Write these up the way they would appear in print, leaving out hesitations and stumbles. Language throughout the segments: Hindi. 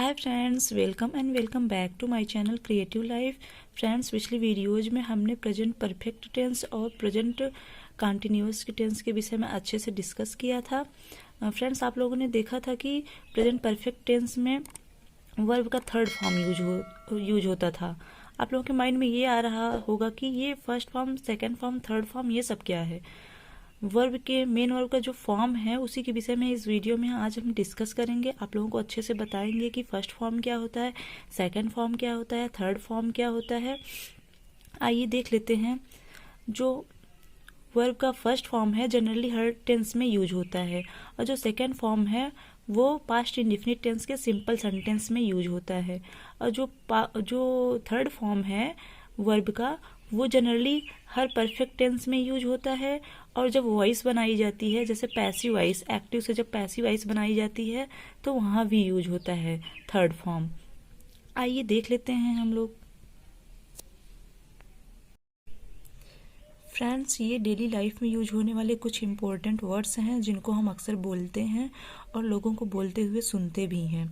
Hi friends, welcome back to my channel creative life. Friends, पिछली वीडियोज में हमने प्रेजेंट परफेक्ट टेंस और प्रेजेंट कंटिन्यूअस टेंस के विषय में अच्छे से डिस्कस किया था। फ्रेंड्स, आप लोगों ने देखा था कि प्रेजेंट परफेक्ट टेंस में वर्ब का थर्ड फॉर्म यूज होता था। आप लोगों के माइंड में ये आ रहा होगा कि ये first form, second form, third form ये सब क्या है। वर्ब के मेन वर्ब का जो फॉर्म है उसी के विषय में इस वीडियो में आज हम डिस्कस करेंगे। आप लोगों को अच्छे से बताएंगे कि फर्स्ट फॉर्म क्या होता है, सेकंड फॉर्म क्या होता है, थर्ड फॉर्म क्या होता है। आइए देख लेते हैं। जो वर्ब का फर्स्ट फॉर्म है जनरली हर टेंस में यूज होता है, और जो सेकंड फॉर्म है वो पास्ट इंडेफिनिट टेंस के सिंपल सेंटेंस में यूज होता है, और जो थर्ड फॉर्म है वर्ब का वो जनरली हर परफेक्ट टेंस में यूज होता है। और जब वॉइस बनाई जाती है, जैसे पैसिव वॉइस, एक्टिव से जब पैसिव वॉइस बनाई जाती है तो वहाँ भी यूज होता है थर्ड फॉर्म। आइए देख लेते हैं हम लोग। फ्रेंड्स, ये डेली लाइफ में यूज होने वाले कुछ इम्पोर्टेंट वर्ड्स हैं जिनको हम अक्सर बोलते हैं और लोगों को बोलते हुए सुनते भी हैं।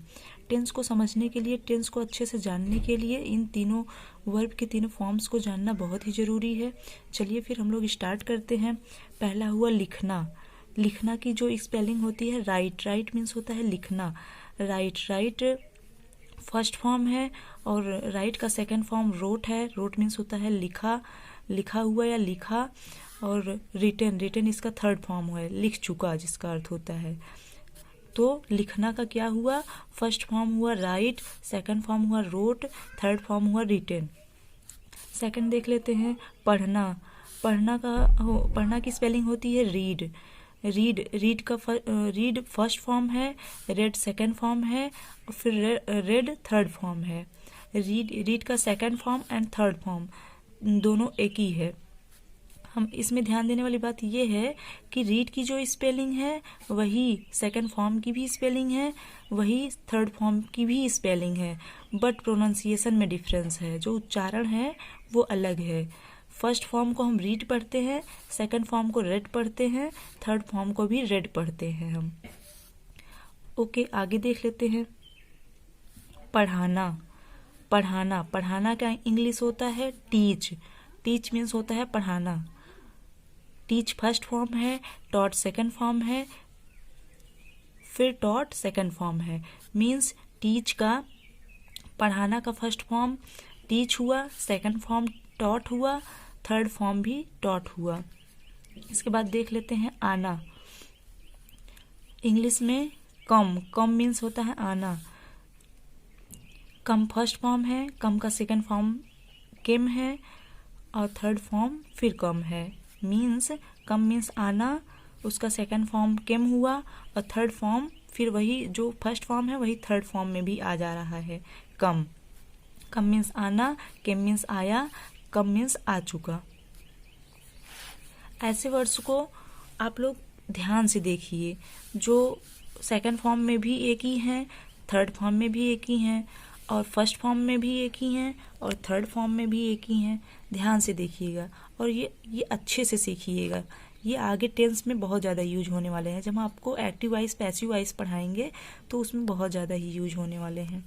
टेंस को समझने के लिए, टेंस को अच्छे से जानने के लिए इन तीनों वर्ब के तीनों फॉर्म्स को जानना बहुत ही ज़रूरी है। चलिए फिर हम लोग स्टार्ट करते हैं। पहला हुआ लिखना। लिखना की जो स्पेलिंग होती है राइट। राइट मीन्स होता है लिखना। राइट फर्स्ट फॉर्म है, और राइट का सेकेंड फॉर्म रोट है। रोट मीन्स होता है लिखा हुआ या लिखा। और रिटन इसका थर्ड फॉर्म है, लिख चुका जिसका अर्थ होता है। तो लिखना का क्या हुआ, फर्स्ट फॉर्म हुआ राइट, सेकंड फॉर्म हुआ रोट, थर्ड फॉर्म हुआ रिटन। सेकंड देख लेते हैं पढ़ना। पढ़ना की स्पेलिंग होती है रीड। रीड फर्स्ट फॉर्म है, रेड सेकंड फॉर्म है, और फिर रेड थर्ड फॉर्म है। रीड का second form and third form दोनों एक ही है। हम इसमें ध्यान देने वाली बात यह है कि रीड की जो स्पेलिंग है वही सेकंड फॉर्म की भी स्पेलिंग है, वही थर्ड फॉर्म की भी स्पेलिंग है, बट प्रोनाउंसिएशन में डिफरेंस है। जो उच्चारण है वो अलग है। फर्स्ट फॉर्म को हम रीड पढ़ते हैं, सेकंड फॉर्म को रेड पढ़ते हैं, थर्ड फॉर्म को भी रेड पढ़ते हैं हम। ओके, आगे देख लेते हैं। पढ़ाना का इंग्लिश होता है टीच मीन्स होता है पढ़ाना। टीच फर्स्ट फॉर्म है, टॉट सेकंड फॉर्म है, फिर टॉट सेकंड फॉर्म है। मीन्स टीच का, पढ़ाना का फर्स्ट फॉर्म टीच हुआ, सेकंड फॉर्म टॉट हुआ, थर्ड फॉर्म भी टॉट हुआ। इसके बाद देख लेते हैं आना। इंग्लिश में कम मीन्स होता है आना। कम फर्स्ट फॉर्म है, कम का सेकंड फॉर्म केम है, और थर्ड फॉर्म फिर कम है। मीन्स कम मीन्स आना, उसका सेकंड फॉर्म केम हुआ, और थर्ड फॉर्म फिर वही जो फर्स्ट फॉर्म है वही थर्ड फॉर्म में भी आ जा रहा है, कम मीन्स आना, केम मीन्स आया, कम मीन्स आ चुका। ऐसे वर्ड्स को आप लोग ध्यान से देखिए, जो सेकंड फॉर्म में भी एक ही हैं, थर्ड फॉर्म में भी एक ही हैं, और फर्स्ट फॉर्म में भी एक ही हैं, और थर्ड फॉर्म में भी एक ही हैं। ध्यान से देखिएगा और ये अच्छे से सीखिएगा। ये आगे टेंस में बहुत ज़्यादा यूज होने वाले हैं। जब हम आपको एक्टिव वॉइस पैसिव वॉइस पढ़ाएंगे तो उसमें बहुत ज़्यादा ही यूज होने वाले हैं।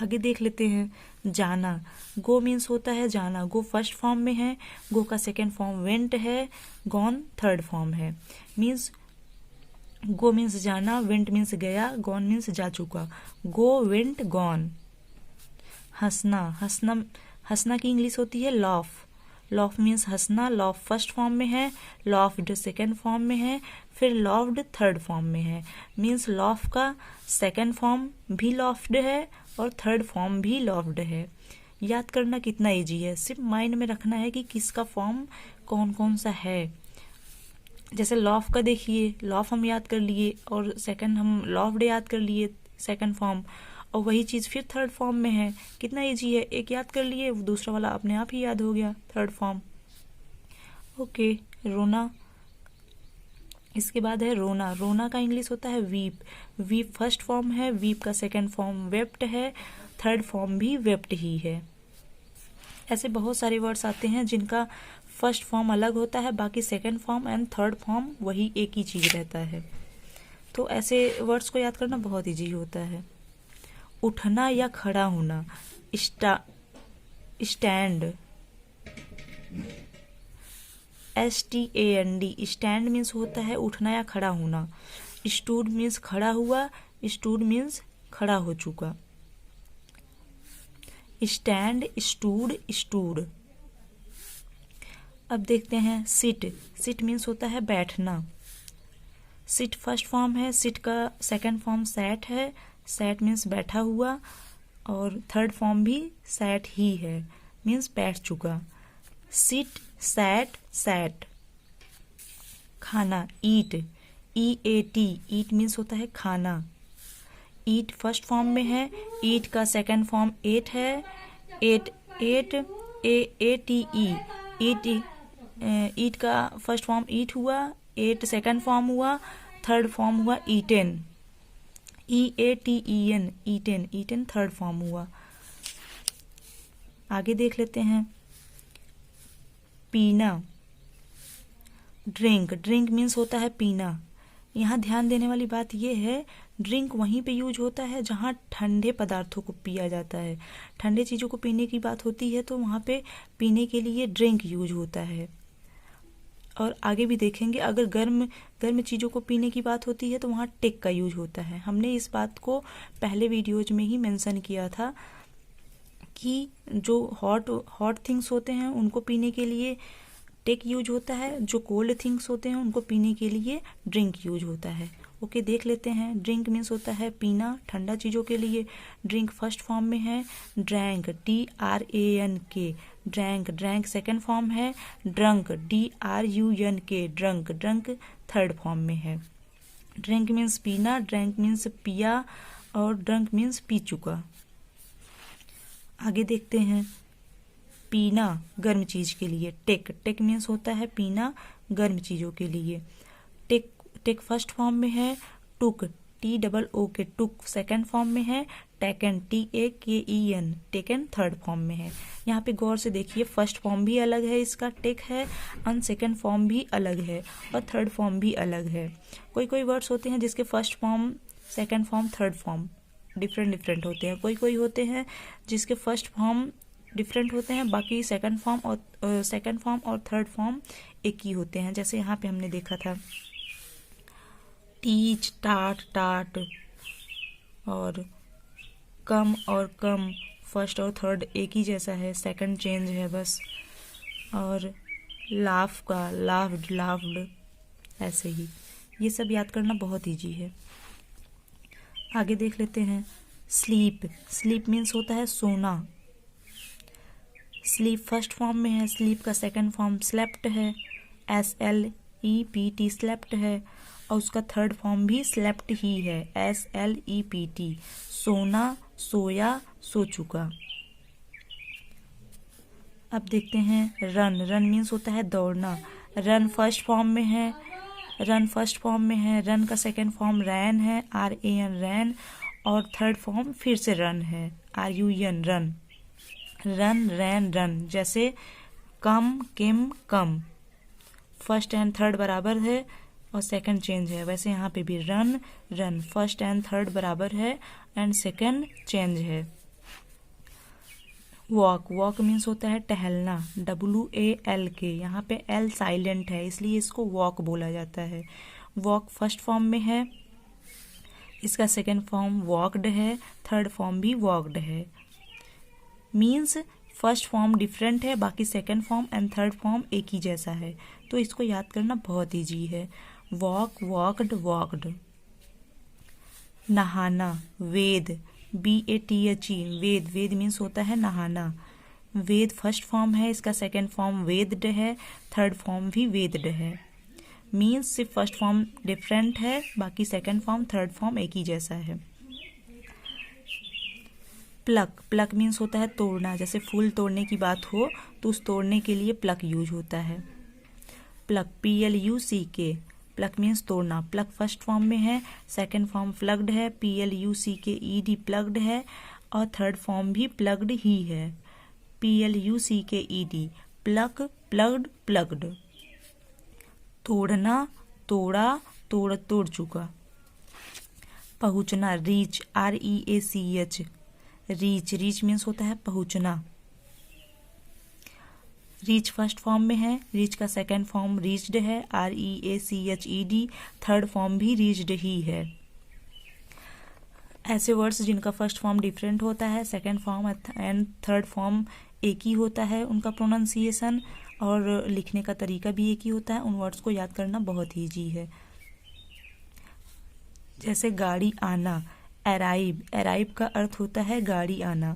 आगे देख लेते हैं जाना। गो मीन्स होता है जाना। गो फर्स्ट फॉर्म में है, गो का सेकेंड फॉर्म वेंट है, गॉन थर्ड फॉर्म है। मीन्स गो मीन्स जाना, वेंट मीन्स गया, गॉन मीन्स जा चुका। गो, वेंट, गॉन। हंसना की इंग्लिश होती है लॉफ मीन्स हंसना। लॉफ फर्स्ट फॉर्म में है, लॉफ्ड सेकेंड फॉर्म में है, फिर लॉफ्ड थर्ड फॉर्म में है। मीन्स लॉफ का सेकेंड फॉर्म भी लॉफ्ड है और थर्ड फॉर्म भी लॉफ्ड है। याद करना कितना इजी है, सिर्फ माइंड में रखना है कि किसका फॉर्म कौन कौन सा है। जैसे लॉफ का देखिए, लॉफ हम याद कर लिए, और सेकंड हम लॉफ्ड याद कर लिए सेकंड फॉर्म, और वही चीज़ फिर थर्ड फॉर्म में है। कितना इजी है, एक याद कर लिए, दूसरा वाला अपने आप ही याद हो गया, थर्ड फॉर्म। ओके, रोना। इसके बाद है रोना। रोना का इंग्लिश होता है वीप फर्स्ट फॉर्म है, वीप का सेकंड फॉर्म वेप्ट है, थर्ड फॉर्म भी वेप्ट ही है। ऐसे बहुत सारे वर्ड्स आते हैं जिनका फर्स्ट फॉर्म अलग होता है, बाकी second form and third form वही एक ही चीज़ रहता है। तो ऐसे वर्ड्स को याद करना बहुत ईजी होता है। उठना या खड़ा होना, स्टैंड, STAND, स्टैंड मीन्स होता है उठना या खड़ा होना। स्टूड मीन्स खड़ा हुआ, स्टूड मीन्स खड़ा हो चुका। Stand, stood, stood. अब देखते हैं सिट। सिट मीन्स होता है बैठना। सिट फर्स्ट फॉर्म है, सिट का सेकंड फॉर्म सैट है, सैट मीन्स बैठा हुआ, और थर्ड फॉर्म भी सैट ही है, मीन्स बैठ चुका। Sit, sat, sat. खाना, ईट, EAT, ईट मीन्स होता है खाना। ईट फर्स्ट फॉर्म में है, ईट का सेकंड फॉर्म एट है, एट, AATE, ईट। ईट का फर्स्ट फॉर्म ईट हुआ, एट सेकंड फॉर्म हुआ, थर्ड फॉर्म हुआ eaten, EATEN, eaten, eaten third form हुआ। आगे देख लेते हैं। पीना, ड्रिंक, ड्रिंक मीन्स होता है पीना। यहाँ ध्यान देने वाली बात यह है, ड्रिंक वहीं पे यूज होता है जहाँ ठंडे पदार्थों को पिया जाता है। ठंडे चीज़ों को पीने की बात होती है तो वहाँ पे पीने के लिए ड्रिंक यूज होता है। और आगे भी देखेंगे, अगर गर्म गर्म चीज़ों को पीने की बात होती है तो वहाँ टेक का यूज होता है। हमने इस बात को पहले वीडियोज में ही मेंशन किया था कि जो हॉट थिंग्स होते हैं उनको पीने के लिए टेक यूज होता है, जो कोल्ड थिंग्स होते हैं उनको पीने के लिए ड्रिंक यूज होता है। ओके, देख लेते हैं। ड्रिंक मीन्स होता है पीना, ठंडा चीज़ों के लिए। ड्रिंक फर्स्ट फॉर्म में है, drank, DRANK, drank. Drank second form है, drunk, DRUNK, drunk. Drunk third form में है। ड्रिंक मीन्स पीना, ड्रैंक मीन्स पिया, और ड्रंक मीन्स पी चुका। आगे देखते हैं। पीना गर्म चीज के लिए, टेक। टेक मीन्स होता है पीना गर्म चीजों के लिए। टेक, टेक फर्स्ट फॉर्म में है, टुक, TOOK, टुक सेकंड फॉर्म में है, taken, TAKEN, taken third form में है। यहाँ पे गौर से देखिए, फर्स्ट फॉर्म भी अलग है इसका, टेक है, और सेकंड फॉर्म भी अलग है, और थर्ड फॉर्म भी अलग है। कोई कोई वर्ड्स होते हैं जिसके first form, second form, third form different होते हैं। कोई कोई होते हैं जिसके फर्स्ट फॉर्म डिफरेंट होते हैं, बाकी सेकंड फॉर्म और थर्ड फॉर्म एक ही होते हैं। जैसे यहाँ पे हमने देखा था टीच, टाट, टाट, और कम और कम, फर्स्ट और थर्ड एक ही जैसा है, सेकंड चेंज है बस। और लाफ का लाफ्ड, लाफ्ड, ऐसे ही। ये सब याद करना बहुत ईजी है। आगे देख लेते हैं। स्लीप, स्लीप मीन्स होता है सोना। स्लीप फर्स्ट फॉर्म में है, स्लीप का सेकंड फॉर्म स्लेप्ट है, SLEPT, स्लेप्ट है, और उसका थर्ड फॉर्म भी स्लेप्ट ही है, SLEPT, सोना, सोया, सो चुका। अब देखते हैं रन। रन मीन्स होता है दौड़ना। रन फर्स्ट फॉर्म में है, रन का सेकंड फॉर्म रैन है, RAN, रैन, और थर्ड फॉर्म फिर से रन है, RUN, रन। रन, रैन, रन। जैसे कम, किम, कम, फर्स्ट एंड थर्ड बराबर है और सेकंड चेंज है, वैसे यहाँ पे भी run, run, first and third बराबर है एंड सेकंड चेंज है। वॉक, वॉक मीन्स होता है टहलना, WALK, यहाँ पे L साइलेंट है इसलिए इसको वॉक बोला जाता है। वॉक फर्स्ट फॉर्म में है, इसका सेकंड फॉर्म वॉकड है, थर्ड फॉर्म भी वॉकड है। मीन्स फर्स्ट फॉर्म डिफरेंट है, बाकी second form and third form एक ही जैसा है, तो इसको याद करना बहुत ईजी है। Walk, walked, walked. नहाना, वेद, BATHE, वेद। वेद मीन्स होता है नहाना। वेद फर्स्ट फॉर्म है, इसका सेकंड फॉर्म वेदड है, थर्ड फॉर्म भी वेदड है। मीन्स सिर्फ फर्स्ट फॉर्म डिफरेंट है, बाकी सेकंड फॉर्म थर्ड फॉर्म एक ही जैसा है। प्लक, प्लक मीन्स होता है तोड़ना, जैसे फूल तोड़ने की बात हो तो उस तोड़ने के लिए प्लक यूज होता है। प्लक, PLUCK, प्लक मीन्स तोड़ना। प्लक फर्स्ट फॉर्म में है, सेकंड फॉर्म प्लग्ड है, PLUCKED, प्लग्ड है, और थर्ड फॉर्म भी प्लग्ड ही है, PLUCKED, प्लक, प्लग्ड, प्लग्ड। तोड़ना, तोड़ा, तोड़, तोड़ चुका। पहुंचना, reach, REACH, reach, reach means होता है पहुंचना। रीच फर्स्ट फॉर्म में है, रीच का सेकेंड फॉर्म रीच्ड है, REACHED, थर्ड फॉर्म भी रीच्ड ही है। ऐसे वर्ड्स जिनका फर्स्ट फॉर्म डिफरेंट होता है, second form and third form एक ही होता है उनका प्रोनाउंसिएशन, और लिखने का तरीका भी एक ही होता है, उन वर्ड्स को याद करना बहुत ईजी है। जैसे गाड़ी आना, अराइव, अराइव का अर्थ होता है गाड़ी आना,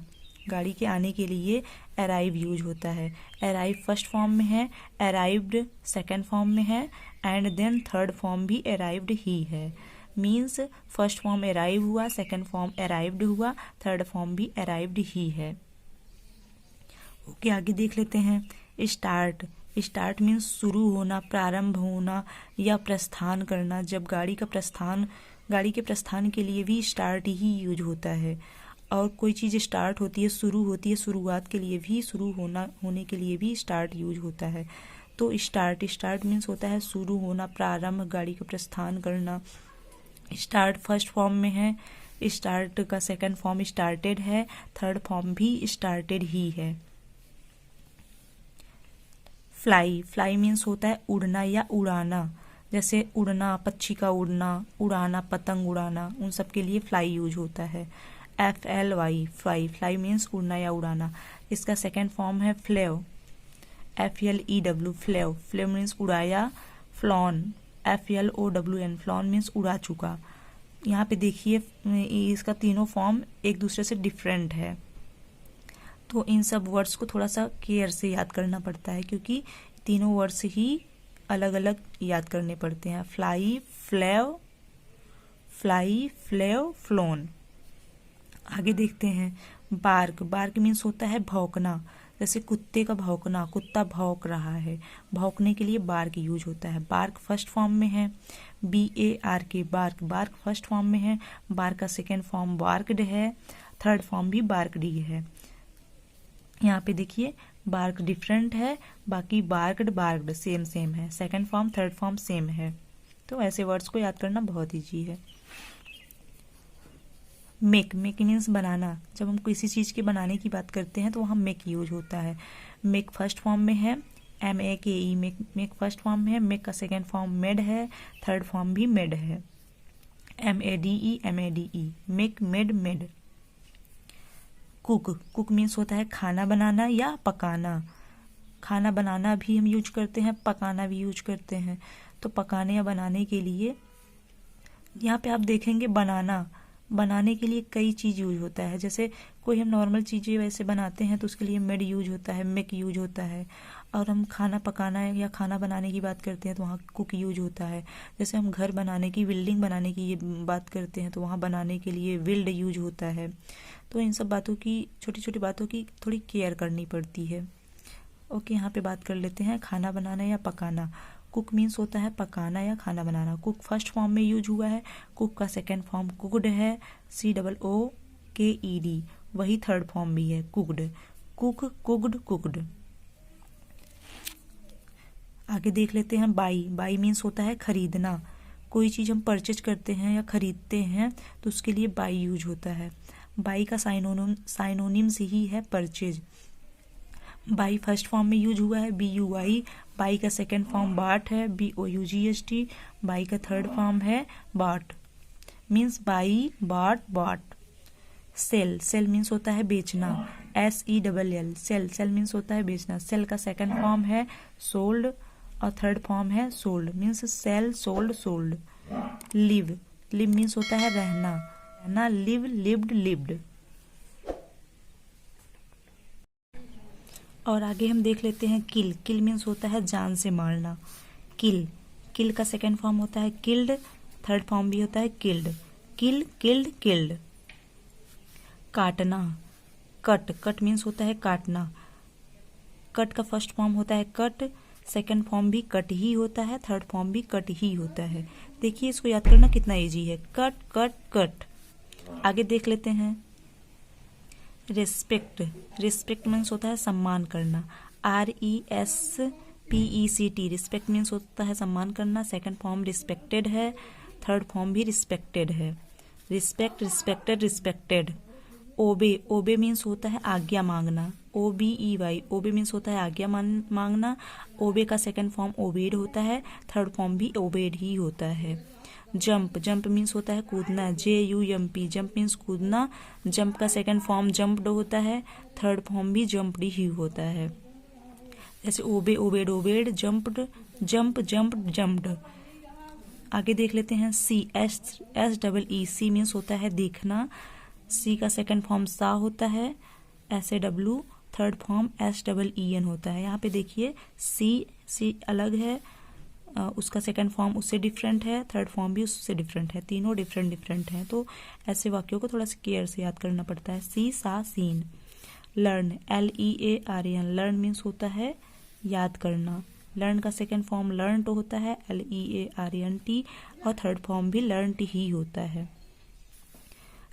गाड़ी के आने के लिए अराइव यूज होता है। अराइव फर्स्ट फॉर्म में है, अराइव्ड सेकेंड फॉर्म में है, एंड देन थर्ड फॉर्म भी अराइव्ड ही है। मीन्स फर्स्ट फॉर्म अराइव हुआ, सेकेंड फॉर्म अराइव्ड हुआ, थर्ड फॉर्म भी अराइव्ड ही है। ओके, आगे देख लेते हैं। स्टार्ट, स्टार्ट मीन्स शुरू होना, प्रारंभ होना या प्रस्थान करना। जब गाड़ी के प्रस्थान के लिए भी स्टार्ट ही यूज होता है, और कोई चीज़ स्टार्ट होती है, शुरू होती है, शुरुआत के लिए भी, शुरू होने के लिए भी स्टार्ट यूज होता है। तो स्टार्ट मीन्स होता है शुरू होना, प्रारंभ, गाड़ी का प्रस्थान करना। स्टार्ट फर्स्ट फॉर्म में है, स्टार्ट का सेकंड फॉर्म स्टार्टेड है, थर्ड फॉर्म भी स्टार्टेड ही है। फ्लाई, फ्लाई मीन्स होता है उड़ना या उड़ाना। जैसे उड़ना, पक्षी का उड़ना, उड़ाना, पतंग उड़ाना, उन सब के लिए फ्लाई यूज होता है। FLY, फ्लाई, फ्लाई मीन्स उड़ना या उड़ाना। इसका सेकेंड फॉर्म है फ्लेव, FLEW, फ्लेव, फ्लेव मीन्स उड़ाया। फ्लॉन, FLOWN, फ्लॉन मीन्स उड़ा चुका। यहाँ पे देखिए इसका तीनों फॉर्म एक दूसरे से डिफरेंट है, तो इन सब वर्ड्स को थोड़ा सा केयर से याद करना पड़ता है, क्योंकि तीनों वर्ड्स ही अलग अलग याद करने पड़ते हैं। Fly, flew, flown. आगे देखते हैं। बार्क, बार्क मीन्स होता है भौंकना। जैसे कुत्ते का भौंकना, कुत्ता भौंक रहा है, भौंकने के लिए बार्क यूज होता है। बार्क फर्स्ट फॉर्म में है, BARK, bark, bark first form में है। बार्क का सेकेंड फॉर्म बार्कड है, थर्ड फॉर्म भी बार्कड ही है। यहाँ पे देखिए बार्क डिफरेंट है, बाकी बार्कड सेम है, second form third form same है। तो ऐसे वर्ड्स को याद करना बहुत ईजी है। मेक, मेक मीन्स बनाना। जब हम किसी चीज़ के बनाने की बात करते हैं तो वहाँ मेक यूज होता है। मेक फर्स्ट फॉर्म में है, MAKE, मेक फर्स्ट फॉर्म में है। मेक का सेकेंड फॉर्म मेड है, थर्ड फॉर्म भी मेड है। MADE, make, made. Cook, cook means होता है खाना बनाना या पकाना। खाना बनाना भी हम यूज करते हैं, पकाना भी यूज करते हैं। तो पकाने या बनाने के लिए यहाँ पे आप देखेंगे बनाने के लिए कई चीज़ यूज होता है। जैसे कोई हम नॉर्मल चीज़ें वैसे बनाते हैं तो उसके लिए मेड यूज होता है, मेक यूज होता है। और हम खाना पकाना या खाना बनाने की बात करते हैं तो वहाँ कुक यूज होता है। जैसे हम घर बनाने की, बिल्डिंग बनाने की ये बात करते हैं तो वहाँ बनाने के लिए बिल्ड यूज होता है। तो इन सब बातों की, छोटी छोटी बातों की थोड़ी केयर करनी पड़ती है। ओके, यहाँ पे बात कर लेते हैं खाना बनाना या पकाना। कुक मीन्स होता है पकाना या खाना बनाना। कुक फर्स्ट फॉर्म में यूज हुआ है, कुक का सेकेंड फॉर्म कुकड है, COOKED, वही थर्ड फॉर्म भी है, कुकड, कुक, कुकड। आगे देख लेते हैं बाई, बाई मीन्स होता है खरीदना। कोई चीज़ हम परचेज करते हैं या खरीदते हैं तो उसके लिए बाई यूज होता है। बाई का साइनोनिम्स ही है परचेज। बाई फर्स्ट फॉर्म में यूज हुआ है, BUY, बाई का सेकेंड फॉर्म बाट है, BOUGST, बाई का थर्ड फॉर्म है बाट, मीन्स बाई, बाट। सेल, सेल मीन्स होता है बेचना, SELL, सेल मीन्स होता है बेचना। सेल का सेकेंड फॉर्म है सोल्ड और थर्ड फॉर्म है sold, means sell, sold. Live, live means होता है रहना, लिव, लिव्ड। और आगे हम देख लेते हैं किल, किल मीन्स होता है जान से मारना। किल का सेकेंड फॉर्म होता है किल्ड, थर्ड फॉर्म भी होता है किल्ड, किल्ड। काटना, कट मीन्स होता है काटना। कट का फर्स्ट फॉर्म होता है कट, सेकेंड फॉर्म भी कट ही होता है, थर्ड फॉर्म भी कट ही होता है। देखिए इसको याद करना कितना इजी है, कट। आगे देख लेते हैं रिस्पेक्ट, रिस्पेक्ट मीन्स होता है सम्मान करना, RESPECT, रिस्पेक्ट मीन्स होता है सम्मान करना। सेकंड फॉर्म रिस्पेक्टेड है, थर्ड फॉर्म भी रिस्पेक्टेड है। Respect, respected, respected. Obey, obey means होता है आज्ञा मांगना, OBEY, ओबे मीन्स होता है आज्ञा मांगना। ओबे का सेकंड फॉर्म ओबेड होता है, थर्ड फॉर्म भी ओबेड ही होता है। जंप, जंप मीन्स होता है कूदना, JUMP, जंप मीन्स कूदना। जंप का सेकंड फॉर्म जंप्ड होता है, थर्ड फॉर्म भी जंप्ड ही होता है। जैसे obey, obeyed, obeyed, jumped, jump, jumped, jumped. आगे देख लेते हैं सी, SEE, सी मीन्स होता है देखना। सी का सेकंड फॉर्म सा होता है, SAW, थर्ड फॉर्म SEEN होता है। यहाँ पे देखिए सी अलग है, उसका सेकंड फॉर्म उससे डिफरेंट है, थर्ड फॉर्म भी उससे डिफरेंट है, तीनों डिफरेंट हैं। तो ऐसे वाक्यों को थोड़ा सा केयर से याद करना पड़ता है। See, saw, seen. Learn, LEARN, learn means होता है याद करना। लर्न का सेकंड फॉर्म लर्न तो होता है, LEARNT, और थर्ड फॉर्म भी लर्नट ही होता है।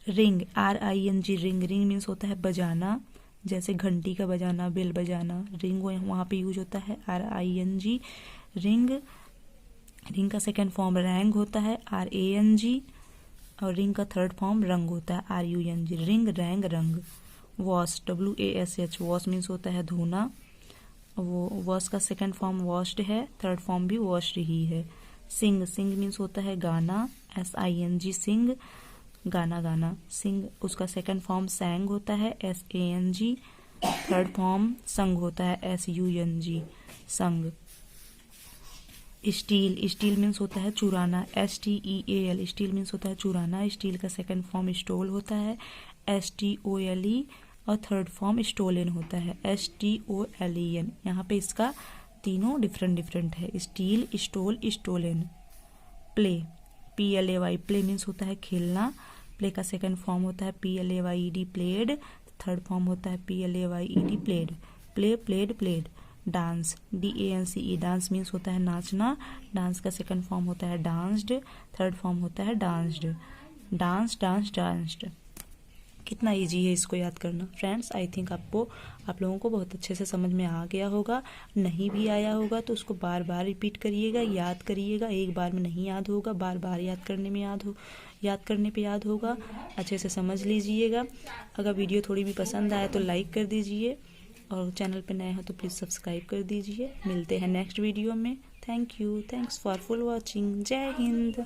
Ring, RING, ring, ring means होता है बजाना, जैसे घंटी का बजाना, बेल बजाना, रिंग वहाँ पे यूज होता है, RING, रिंग। रिंग का सेकंड फॉर्म रैंग होता है, RANG, और रिंग का थर्ड फॉर्म रंग होता है, RUNG, रिंग, रैंग, रंग। वॉश, WASH, वॉश मीन्स होता है धोना। वो वॉश का सेकंड फॉर्म वॉश्ड है, थर्ड फॉर्म भी वॉश्ड ही है। सिंग, सिंग मीन्स होता है गाना, SING, सिंग, गाना गाना। सिंग, उसका सेकंड फॉर्म सैंग होता है, SANG, थर्ड फॉर्म संग होता है, SUNG, संग। स्टील, स्टील मीन्स होता है चुराना, STEAL, स्टील मीन्स होता है चुराना। स्टील का सेकंड फॉर्म स्टोल होता है, STOLE, और थर्ड फॉर्म स्टोलन होता है, STOLEN। यहाँ पे इसका तीनों डिफरेंट है, steal, stole, stolen. Play, PLAY, play means होता है खेलना। प्ले का सेकंड फॉर्म होता है PLAYED, प्लेड, थर्ड फॉर्म होता है PLAYED, played. Play, played, played. Dance, DANCE, dance means होता है नाचना। डांस का सेकंड फॉर्म होता है डांस्ड, थर्ड फॉर्म होता है डांस्ड। Dance, dance, danced. कितना इजी है इसको याद करना। फ्रेंड्स, आई थिंक आप लोगों को बहुत अच्छे से समझ में आ गया होगा। नहीं भी आया होगा तो उसको बार बार रिपीट करिएगा, याद करिएगा। एक बार में नहीं याद होगा, बार बार याद करने पे याद होगा। अच्छे से समझ लीजिएगा। अगर वीडियो थोड़ी भी पसंद आए तो लाइक कर दीजिए, और चैनल पे नए हो तो प्लीज़ सब्सक्राइब कर दीजिए। मिलते हैं नेक्स्ट वीडियो में। Thank you, thanks for watching. जय हिंद।